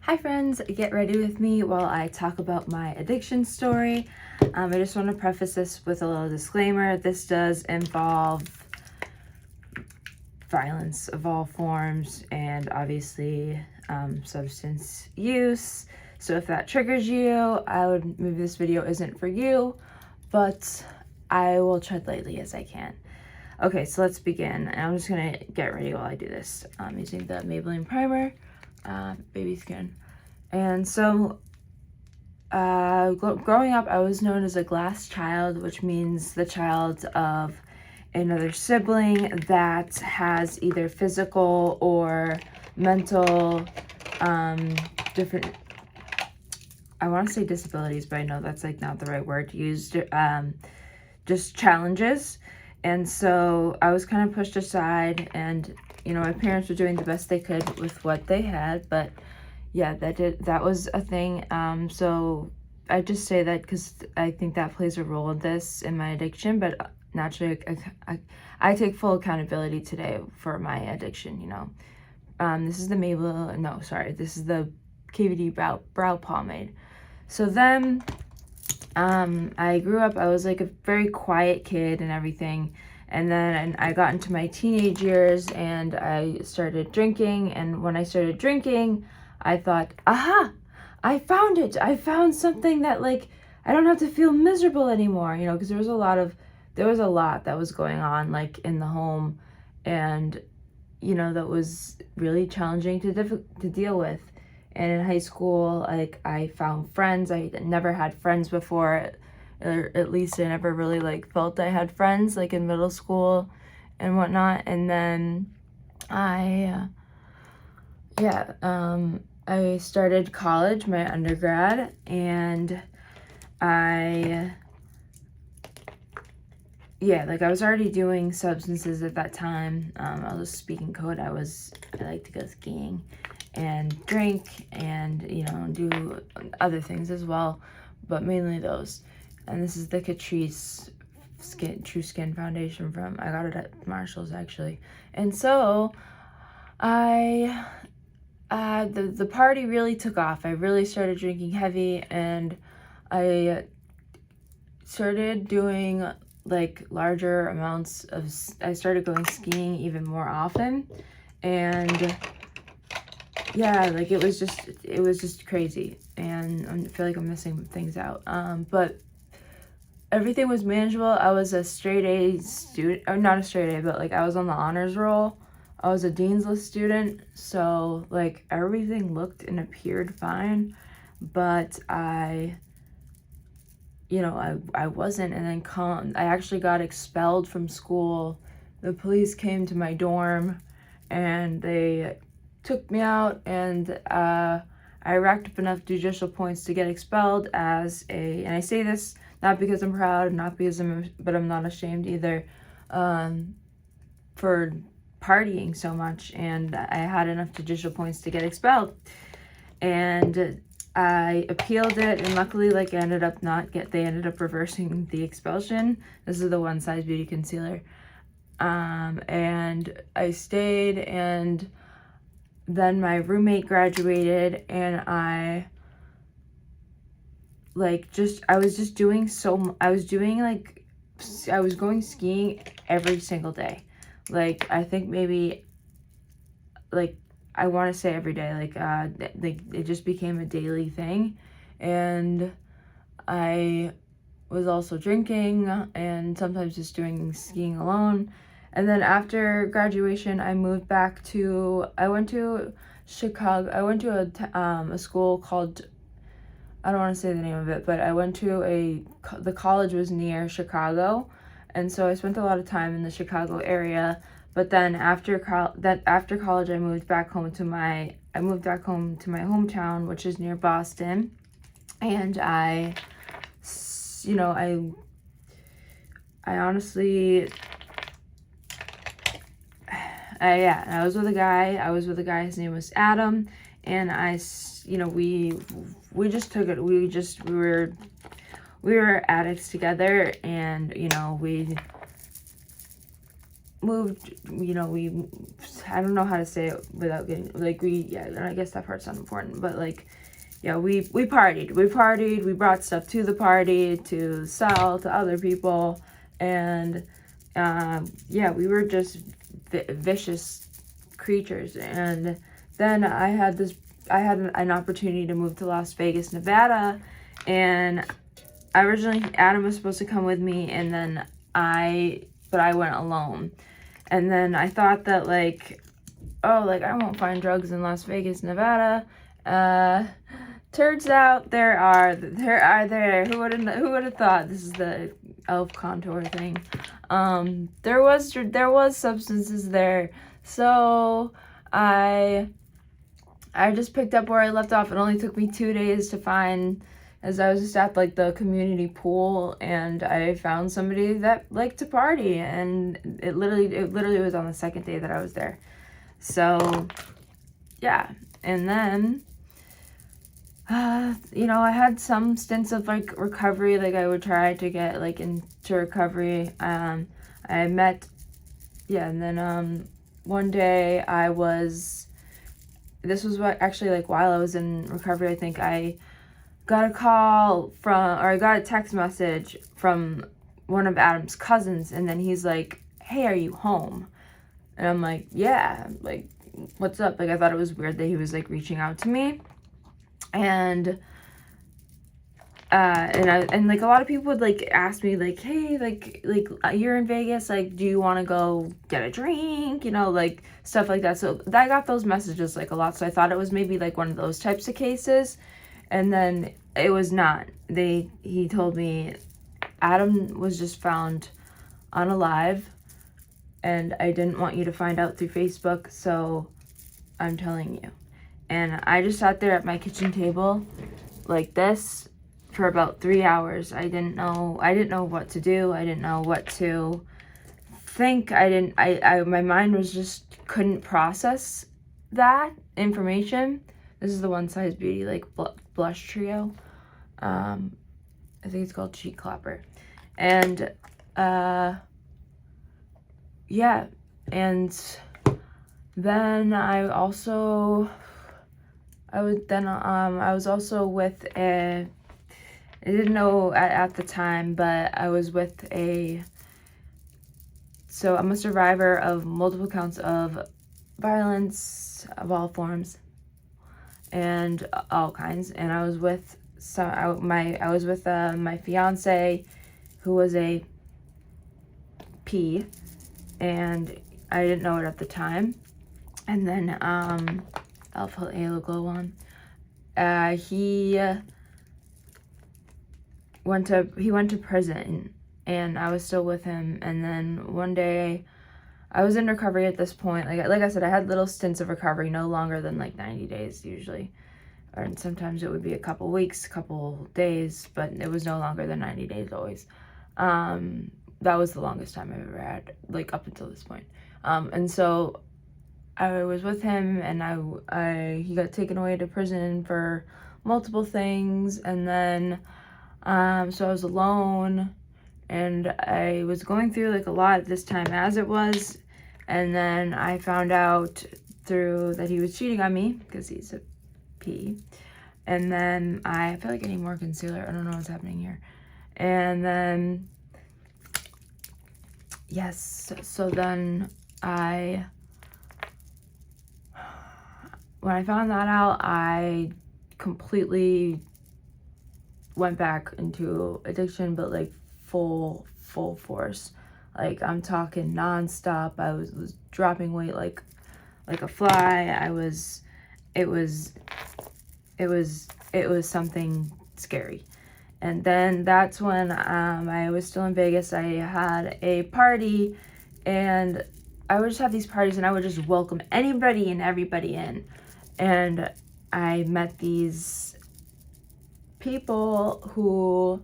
Hi friends, get ready with me while I talk about my addiction story. I just want to preface this with a little disclaimer. This does involve violence of all forms and obviously substance use. So if that triggers you, maybe this video isn't for you, but I will tread lightly as I can. Okay, so let's begin. And I'm just gonna get ready while I do this. I'm using the Maybelline primer, baby skin. And so growing up, I was known as a glass child, which means the child of another sibling that has either physical or mental different, I want to say disabilities, but I know that's like not the right word to use, just challenges. And so I was kind of pushed aside, and my parents were doing the best they could with what they had, but yeah, that was a thing. So I just say that because I think that plays a role in my addiction, but naturally I take full accountability today for my addiction. This is the Maybelline, no, sorry, this is the KVD brow pomade. So then I grew up, I was like a very quiet kid and everything. And then I got into my teenage years and I started drinking. And when I started drinking, I thought, aha, I found it. I found something that like, I don't have to feel miserable anymore, because there was a lot that was going on like in the home, and that was really challenging to deal with. And in high school, like I found friends. I never had friends before, or at least I never really like felt I had friends like in middle school and whatnot. And then I started college, my undergrad, and I was already doing substances at that time. I was speaking code. I like to go skiing and drink and, do other things as well, but mainly those. And this is the Catrice True Skin Foundation I got it at Marshall's actually. And so the party really took off. I really started drinking heavy, and I started doing like larger amounts I started going skiing even more often. And yeah, like it was just crazy, and I feel like I'm missing things out. But everything was manageable. I was a straight A student, or not a straight A, but like I was on the honors roll. I was a Dean's List student, so like everything looked and appeared fine, but I wasn't. And then I actually got expelled from school. The police came to my dorm and they took me out, and I racked up enough judicial points to get expelled and I say this not because I'm proud, but I'm not ashamed either, for partying so much, and I had enough judicial points to get expelled. And I appealed it, and luckily, like, they ended up reversing the expulsion. This is the One Size Beauty Concealer. And I stayed, and then my roommate graduated, and I was going skiing every single day. Like, I think maybe, like, I want to say every day, it just became a daily thing. And I was also drinking and sometimes just doing skiing alone. And then after graduation, I went to Chicago. I went to a school called, I don't want to say the name of it, but I went to the college was near Chicago. And so I spent a lot of time in the Chicago area. But then after college, I moved back home to my hometown, which is near Boston. And I honestly, I was with a guy. His name was Adam, and we just took it. We were addicts together, and moved, you know, I don't know how to say it without getting, like, and I guess that part's not important, but, like, yeah, we partied, we brought stuff to the party, to sell to other people, and, yeah, we were just vicious creatures. And then I had an opportunity to move to Las Vegas, Nevada, and originally Adam was supposed to come with me, and then but I went alone. And then I thought that, like, oh, like, I won't find drugs in Las Vegas, Nevada. Turns out there are. Who would have thought? This is the elf contour thing. There was substances there. So I just picked up where I left off. It only took me 2 days to find, as I was just at, like, the community pool, and I found somebody that liked to party, and it literally was on the second day that I was there. So yeah, and then you know, I had some stints of, like, recovery. Like, I would try to get, like, into recovery. And then one day this was what actually, like, while I was in recovery, I think I got I got a text message from one of Adam's cousins, and then he's like, "Hey, are you home?" And I'm like, "Yeah, like, what's up?" Like, I thought it was weird that he was, like, reaching out to me. And like, a lot of people would, like, ask me, like, "Hey, like you're in Vegas, like, do you want to go get a drink?" You know, like, stuff like that. So I got those messages, like, a lot. So I thought it was maybe, like, one of those types of cases. And then it was not. He told me Adam was just found unalive, and I didn't want you to find out through Facebook, so I'm telling you. And I just sat there at my kitchen table like this for about 3 hours. I didn't know what to do. I didn't know what to think. My mind was just couldn't process that information. This is the One Size Beauty, like, blush trio. I think it's called Cheek Clapper. And yeah, and then I was also with I didn't know at the time, but I was with so I'm a survivor of multiple counts of violence of all forms and all kinds. And I was with my fiance, who was a P, and I didn't know it at the time. And then I'll put Halo Glow on. He went to prison, and I was still with him. And then one day, I was in recovery at this point. Like I said, I had little stints of recovery, no longer than, like, 90 days usually. And sometimes it would be a couple weeks, couple days, but it was no longer than 90 days always. That was the longest time I've ever had, like, up until this point. And so I was with him, and he got taken away to prison for multiple things. And then, so I was alone, and I was going through, like, a lot at this time, as it was. And then I found out that he was cheating on me, because he's a P. And then I feel like I need more concealer. I don't know what's happening here. And then, yes, so then when I found that out, I completely went back into addiction, but, like, full force. Like, I'm talking nonstop. I was dropping weight like a fly. It was something scary. And then that's when I was still in Vegas. I had a party, and I would just have these parties, and I would just welcome anybody and everybody in. And I met these people who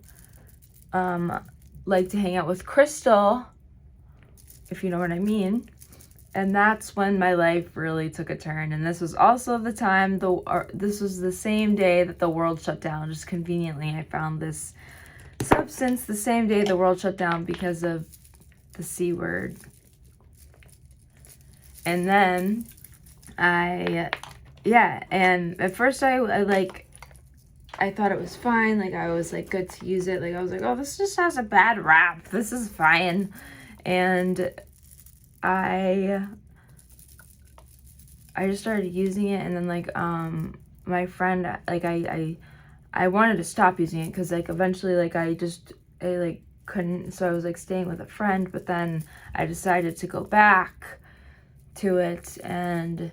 like to hang out with Crystal, if you know what I mean. And that's when my life really took a turn. And this was also the time, this was the same day that the world shut down. Just conveniently, I found this substance the same day the world shut down because of the C word. And then and at first I thought it was fine. Like, I was like good to use it. Like, I was like, oh, this just has a bad rap. This is fine. And I just started using it, and then like my friend, like I wanted to stop using it because like eventually like I like couldn't, so I was like staying with a friend, but then I decided to go back to it, and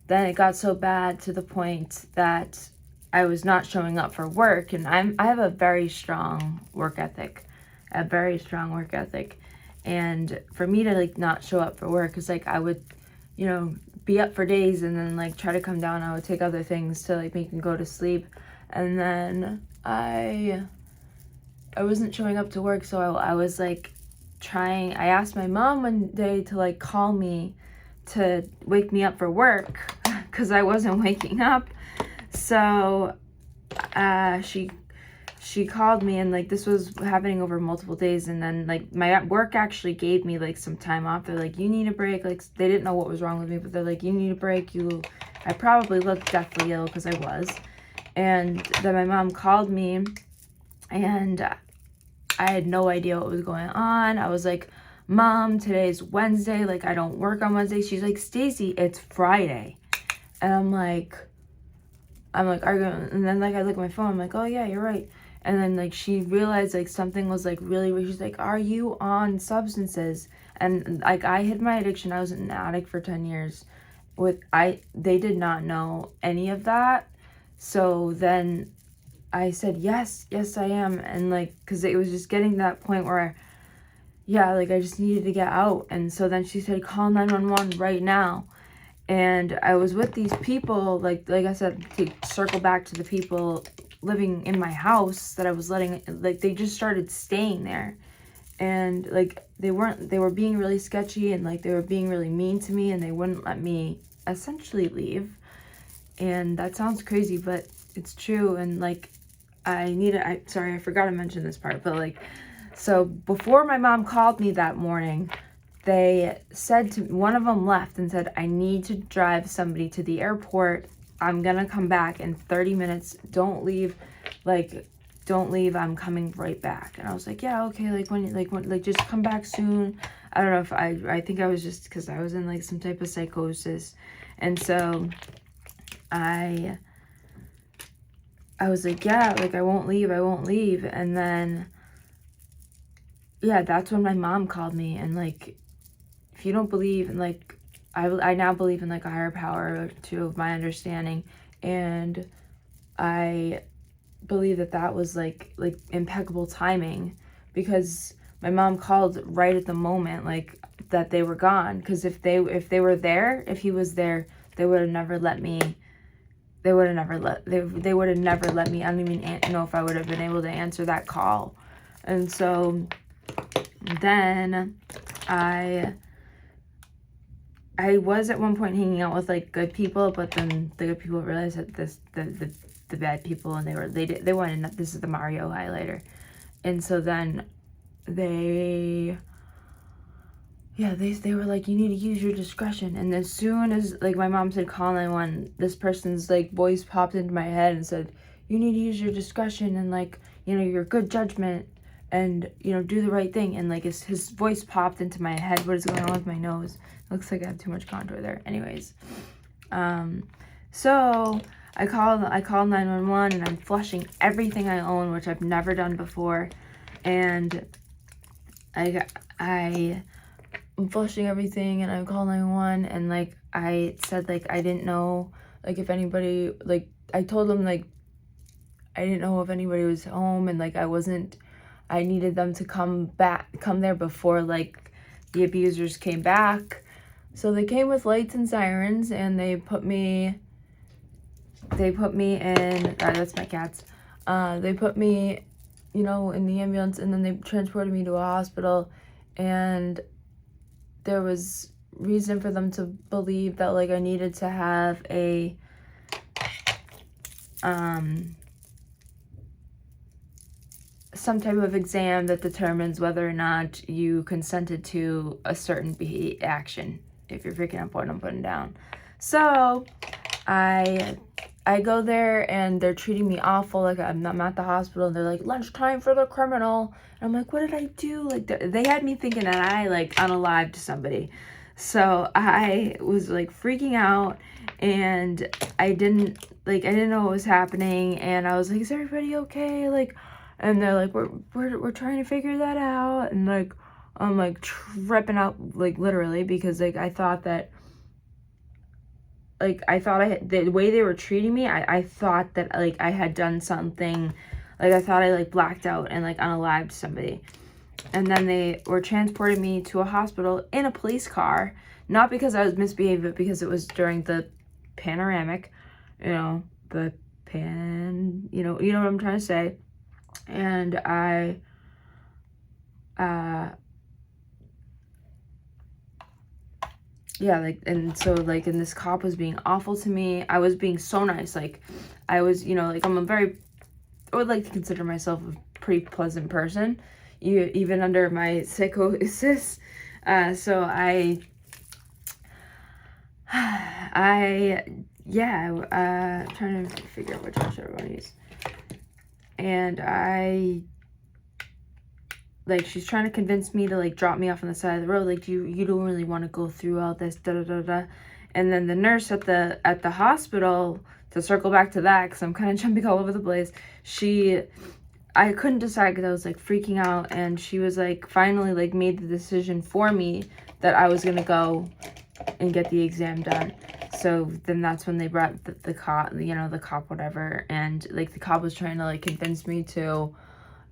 then it got so bad to the point that I was not showing up for work. And I have a very strong work ethic, and for me to like not show up for work is like I would, you know, be up for days and then like try to come down. I would take other things to like make me go to sleep, and then I wasn't showing up to work, so I was like I asked my mom one day to like call me to wake me up for work because I wasn't waking up. So she called me, and like this was happening over multiple days, and then like my work actually gave me like some time off. They're like, you need a break. Like, they didn't know what was wrong with me, but they're like, you need a break. I probably looked deathly ill because I was. And then my mom called me, and I had no idea what was going on. I was like, Mom, today's Wednesday. Like, I don't work on Wednesday. She's like, Stacy, it's Friday. And I'm like, arguing. And then like I look at my phone. I'm like, oh yeah, you're right. And then like she realized like something was like really weird. She's like, are you on substances? And like I hid my addiction. I was an addict for 10 years. They did not know any of that. So then I said, yes, I am. And like, cause it was just getting to that point where like I just needed to get out. And so then she said, call 911 right now. And I was with these people, like I said, to circle back to the people living in my house that I was letting, like they just started staying there. And like they were being really sketchy, and like they were being really mean to me, and they wouldn't let me essentially leave. And that sounds crazy, but it's true. And like sorry, I forgot to mention this part, but like, so before my mom called me that morning, they said to one of them left and said, I need to drive somebody to the airport. I'm gonna come back in 30 minutes. Don't leave. I'm coming right back. And I was like, yeah, okay. When just come back soon. I don't know if I think I was just, cause I was in like some type of psychosis. And so I was like, yeah, like I won't leave. And then, yeah, that's when my mom called me, and like, if you don't believe in like, I now believe in like a higher power to my understanding, and I believe that was like impeccable timing, because my mom called right at the moment like that they were gone. Because if he was there, they would have never let me. They would have never let me. I don't even know if I would have been able to answer that call. And so then I was at one point hanging out with like good people, but then the good people realized that the bad people, and they wanted, this is the Mario highlighter. And so then they were like, you need to use your discretion. And as soon as like my mom said call 911, this person's like voice popped into my head and said, you need to use your discretion and like, you know, your good judgment, and you know, do the right thing. And like his voice popped into my head. What is going on with my nose? Looks like I have too much contour there. Anyways, so I call 911, and I'm flushing everything I own, which I've never done before. And I'm flushing everything, and I call 911, and like I said, like I didn't know like if anybody, like I told them like I didn't know if anybody was home, and like I needed them to come there before like the abusers came back. So they came with lights and sirens, and they put me in, that's my cats. They put me, you know, in the ambulance, and then they transported me to a hospital, and there was reason for them to believe that like I needed to have a some type of exam that determines whether or not you consented to a certain action if you're picking up what I'm putting down. So I go there and they're treating me awful. Like I'm at the hospital and they're like, lunchtime for the criminal. And I'm like, what did I do? Like they had me thinking that I like unalived somebody. So I was like freaking out and I didn't know what was happening. And I was like, is everybody okay? Like, and they're like, we're trying to figure that out. And like, I'm like tripping out, like literally, because like I thought that, like, the way they were treating me, I thought that, like, I had done something, like, I thought I, like, blacked out and, like, unalived somebody. And then they were transporting me to a hospital in a police car, not because I was misbehaving, but because it was during the panoramic, you know what I'm trying to say. And yeah, like, and so, like, and this cop was being awful to me. I was being so nice. Like, I was, like, I would like to consider myself a pretty pleasant person, even under my psychosis. So trying to figure out which option I want to use. And like, she's trying to convince me to, like, drop me off on the side of the road. Like, you don't really want to go through all this, da-da-da-da. And then the nurse at the hospital, to circle back to that, because I'm kind of jumping all over the place, I couldn't decide because I was, like, freaking out. And she was, like, finally, like, made the decision for me that I was going to go and get the exam done. So then that's when they brought the cop, the cop, whatever. And, like, the cop was trying to, like, convince me to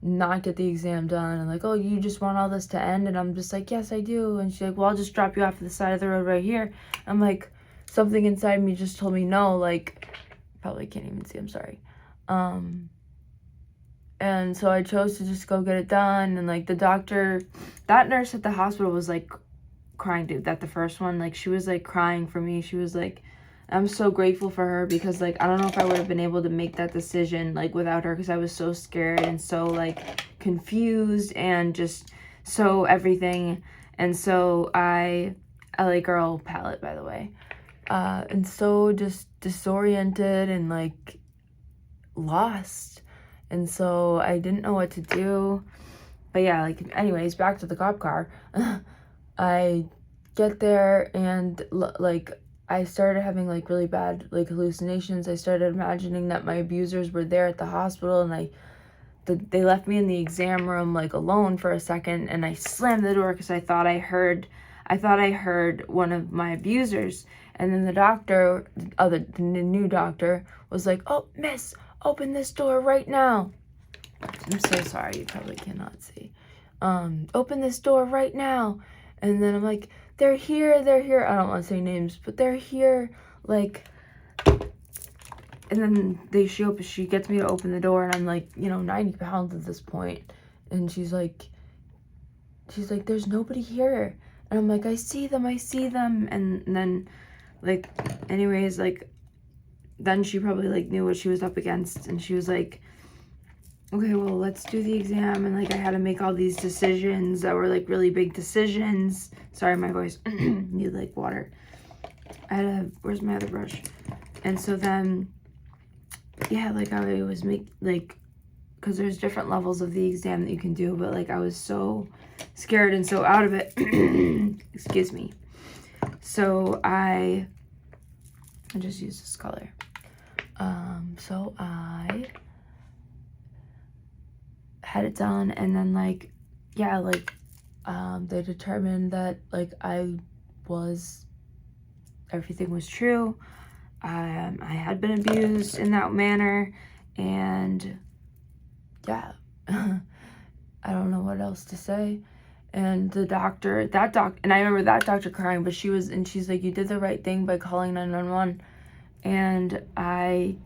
not get the exam done, and like, oh, you just want all this to end? And I'm just like, yes, I do. And she's like, well, I'll just drop you off at the side of the road right here. I'm like, something inside me just told me no. Like, probably can't even see, I'm sorry. And so I chose to just go get it done. And like that nurse at the hospital was like crying, dude. That the first one, like, she was like crying for me. She was like, I'm so grateful for her, because, like, I don't know if I would have been able to make that decision, like, without her, because I was so scared and so, like, confused and just so everything. And so I LA Girl palette, by the way. And so just disoriented and, like, lost. And so I didn't know what to do. But yeah, like, anyways, back to the cop car. I get there and, like, I started having, like, really bad, like, hallucinations. I started imagining that my abusers were there at the hospital, and they left me in the exam room, like, alone for a second, and I slammed the door because I thought I heard one of my abusers. And then the doctor, the new doctor, was like, oh, miss, open this door right now. I'm so sorry, you probably cannot see. Open this door right now. And then I'm like, they're here. I don't want to say names, but they're here. Like, and then she gets me to open the door, and I'm like, 90 pounds at this point. And she's like, there's nobody here. And I'm like, I see them. And then, like, anyways, like, then she probably, like, knew what she was up against. And she was like, okay, well, let's do the exam. And, like, I had to make all these decisions that were, like, really big decisions. Sorry, my voice. Need, like, water. Where's my other brush? And so then, yeah, like, I was because there's different levels of the exam that you can do. But, like, I was so scared and so out of it. Excuse me. So I just used this color. So I had it done, and then, like, yeah, like, they determined that, like, everything was true. I had been abused in that manner, and yeah, I don't know what else to say. And and I remember that doctor crying, but she's like, you did the right thing by calling 911. And I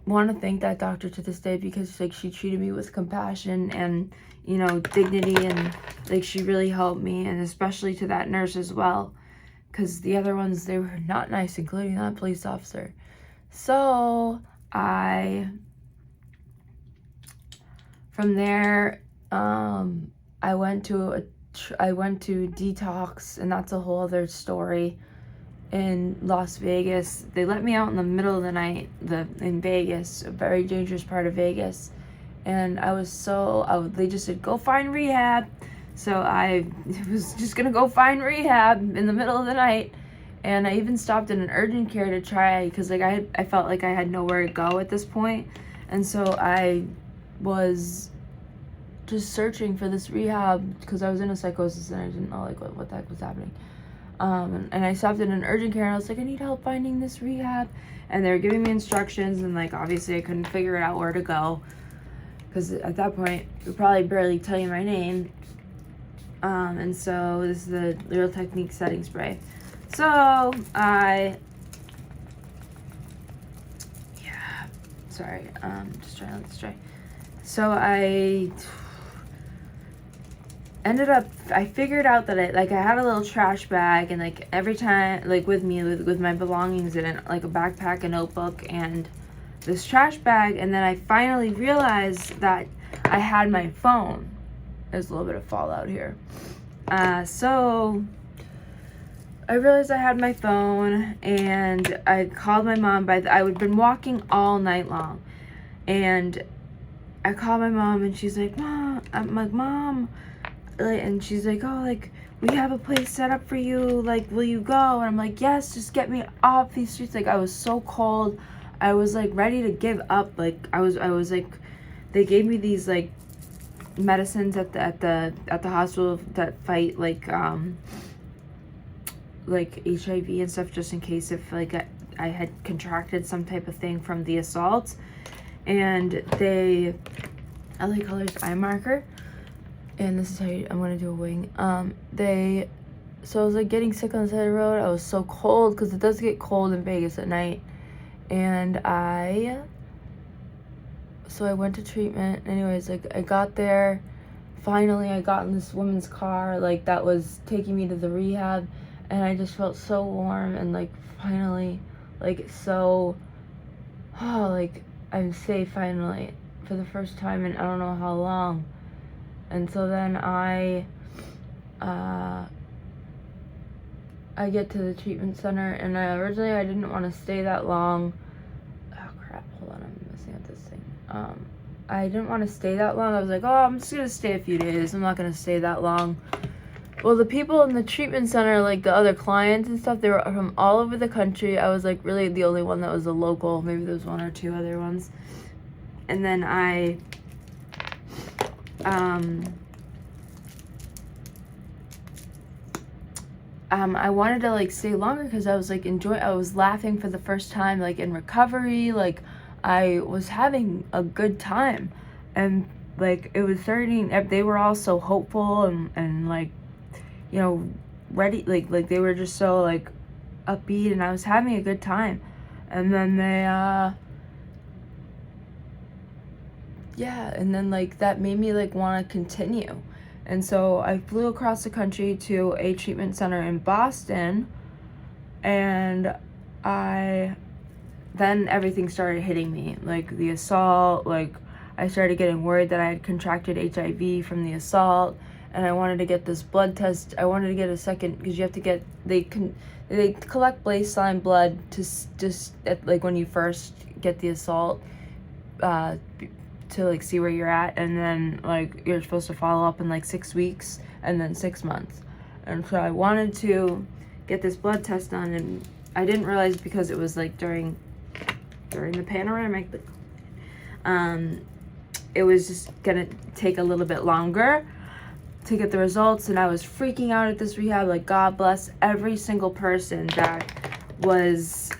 want to thank that doctor to this day, because, like, she treated me with compassion and, dignity, and, like, she really helped me, and especially to that nurse as well, because the other ones, they were not nice, including that police officer. So from there, I went to I went to detox, and that's a whole other story. In Las Vegas, they let me out in the middle of the night, in Vegas, a very dangerous part of Vegas, and they just said, go find rehab. So I was just gonna go find rehab in the middle of the night, and I even stopped in an urgent care to try, because like I felt like I had nowhere to go at this point, and so I was just searching for this rehab because I was in a psychosis and I didn't know like what the heck was happening. And I stopped in an urgent care and I was like, I need help finding this rehab, and they were giving me instructions, and like obviously I couldn't figure out where to go, because at that point I could probably barely tell you my name. And so this is the Real Technique setting spray. So just trying to let this dry. So I figured out that I had a little trash bag, and like every time, like with me, with my belongings in it, like a backpack, a notebook, and this trash bag, and then I finally realized that I had my phone. There's a little bit of fallout here. So I realized I had my phone, and I called my mom. I had been walking all night long, and I called my mom, and she's like, Mom, I'm like, Mom, and she's like, oh, like, we have a place set up for you, like, will you go? And I'm like, yes, just get me off these streets. Like, I was so cold, I was like ready to give up. Like, I was like, they gave me these like medicines at the hospital that fight like HIV and stuff, just in case if like I had contracted some type of thing from the assault. And LA Colors eye marker, and this is how I'm gonna do a wing. So I was like getting sick on the side of the road. I was so cold, because it does get cold in Vegas at night, and so I went to treatment. Anyways, like I got there, finally I got in this woman's car, like that was taking me to the rehab, and I just felt so warm, and like finally, like so, like I'm safe finally for the first time in I don't know how long. And so then I get to the treatment center, and originally I didn't want to stay that long. Oh crap, hold on, I'm messing up this thing. I didn't want to stay that long. I was like, oh, I'm just gonna stay a few days, I'm not gonna stay that long. Well, the people in the treatment center, like the other clients and stuff, they were from all over the country. I was like really the only one that was a local. Maybe there was one or two other ones. And then I wanted to like stay longer, because I was like I was laughing for the first time, like in recovery, like I was having a good time, and like it was starting, they were all so hopeful and like, you know, ready, like they were just so like upbeat, and I was having a good time. And then they and then like that made me like want to continue. And so I flew across the country to a treatment center in Boston, and then everything started hitting me, like the assault. Like I started getting worried that I had contracted HIV from the assault, and I wanted to get this blood test. I wanted to get a second, because you have to get, they collect baseline blood to just like when you first get the assault, to like see where you're at, and then like you're supposed to follow up in like 6 weeks and then 6 months. And so I wanted to get this blood test done, and I didn't realize, because it was like during the panoramic, it was just gonna take a little bit longer to get the results. And I was freaking out at this rehab. Like, God bless every single person that was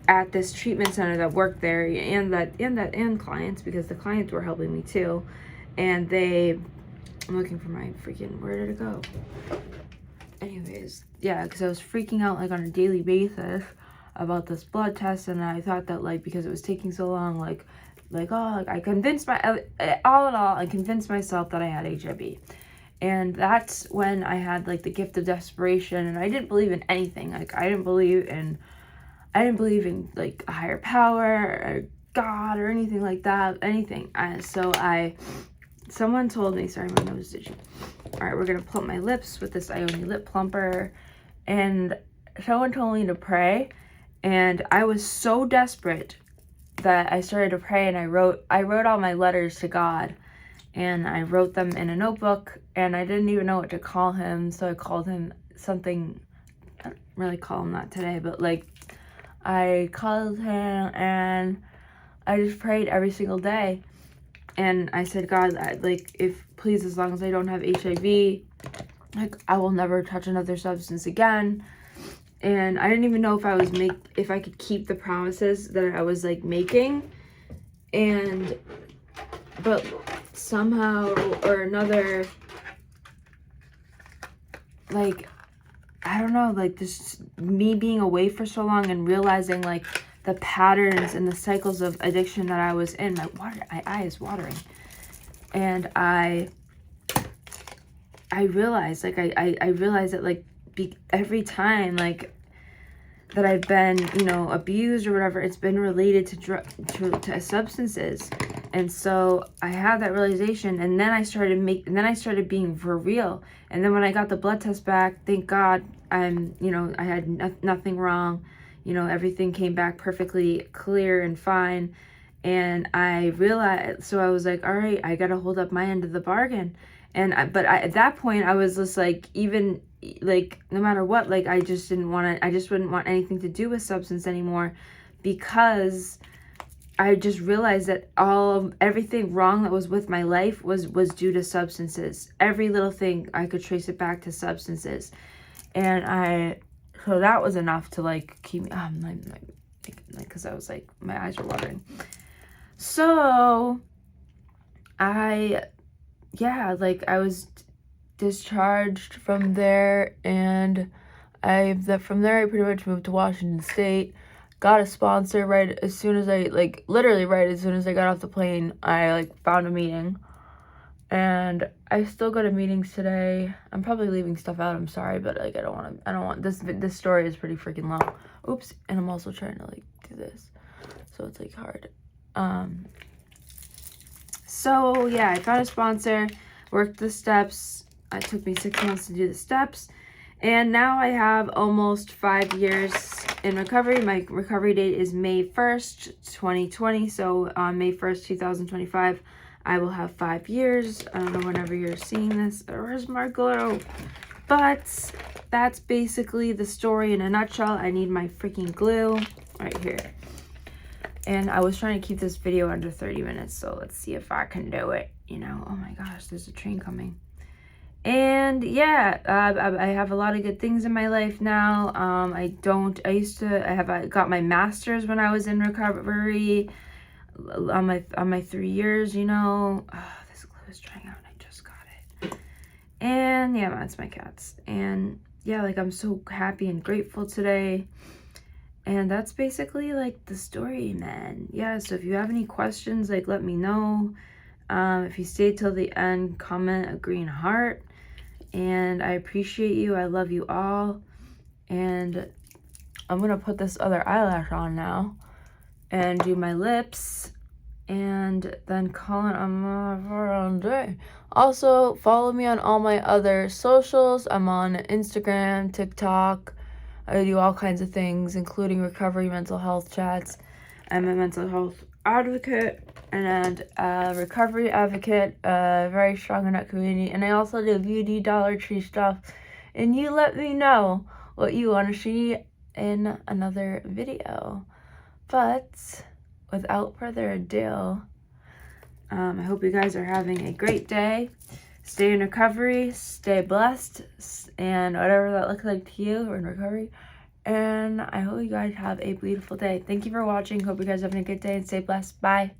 at this treatment center that worked there, and clients, because the clients were helping me too. And I'm looking for my freaking, where did it go? Anyways, yeah, because I was freaking out like on a daily basis about this blood test, and I thought that like because it was taking so long, I convinced I convinced myself that I had HIV. And that's when I had like the gift of desperation, and I didn't believe in anything. Like I didn't believe in like a higher power or God or anything like that, anything. So I someone told me, sorry, my nose is itchy. All right, we're going to plump my lips with this Ione lip plumper. And someone told me to pray. And I was so desperate that I started to pray, and I wrote all my letters to God. And I wrote them in a notebook, and I didn't even know what to call him. So I called him something, I don't really call him that today, but like I called him and I just prayed every single day. And I said, God, like, if please, as long as I don't have HIV, like, I will never touch another substance again. And I didn't even know if I could keep the promises that I was like making. But somehow or another, like, I don't know, like, this, me being away for so long and realizing like the patterns and the cycles of addiction that I was in. My eye is watering. And I realized, like, I realized that, like, every time, like, that I've been, you know, abused or whatever, it's been related to substances. And so I had that realization, and then I started being for real. And then when I got the blood test back, thank God, you know, I had nothing wrong. You know, everything came back perfectly clear and fine. And I realized, so I was like, all right, I got to hold up my end of the bargain. But at that point, I was just like, even like, no matter what, like, I just wouldn't want anything to do with substance anymore, because I just realized that everything wrong that was with my life was due to substances. Every little thing, I could trace it back to substances. And so that was enough to like keep me, like, cause I was like, my eyes were watering. So I was discharged from there, and from there I pretty much moved to Washington State, got a sponsor right as soon as I got off the plane. I like found a meeting, and I still go to meetings today. I'm probably leaving stuff out, I'm sorry, but like I don't want this story is pretty freaking long. Oops. And I'm also trying to like do this, so it's like hard. So yeah, I found a sponsor, worked the steps. It took me 6 months to do the steps, and now I have almost 5 years in recovery. My recovery date is May 1st, 2020. So on May 1st, 2025, I will have 5 years. I don't know whenever you're seeing this. Where's my glue? But that's basically the story in a nutshell. I need my freaking glue right here. And I was trying to keep this video under 30 minutes, so let's see if I can do it, you know. Oh my gosh, there's a train coming. And yeah, I have a lot of good things in my life now. I got my master's when I was in recovery on my 3 years, you know. This glue is drying out and I just got it. And yeah, that's my cats. And yeah, like, I'm so happy and grateful today. And that's basically like the story, man. Yeah, so if you have any questions, like, let me know. If you stayed till the end, comment a green heart. And I appreciate you. I love you all. And I'm gonna put this other eyelash on now and do my lips, and then call it a day. Also, follow me on all my other socials. I'm on Instagram, TikTok. I do all kinds of things, including recovery mental health chats. I'm a mental health advocate and a recovery advocate, very strong in that community. And I also do beauty, Dollar Tree stuff. And you let me know what you want to see in another video. But without further ado, I hope you guys are having a great day. Stay in recovery, stay blessed, and whatever that looks like to you, or in recovery. And I hope you guys have a beautiful day. Thank you for watching. Hope you guys are having a good day and stay blessed. Bye.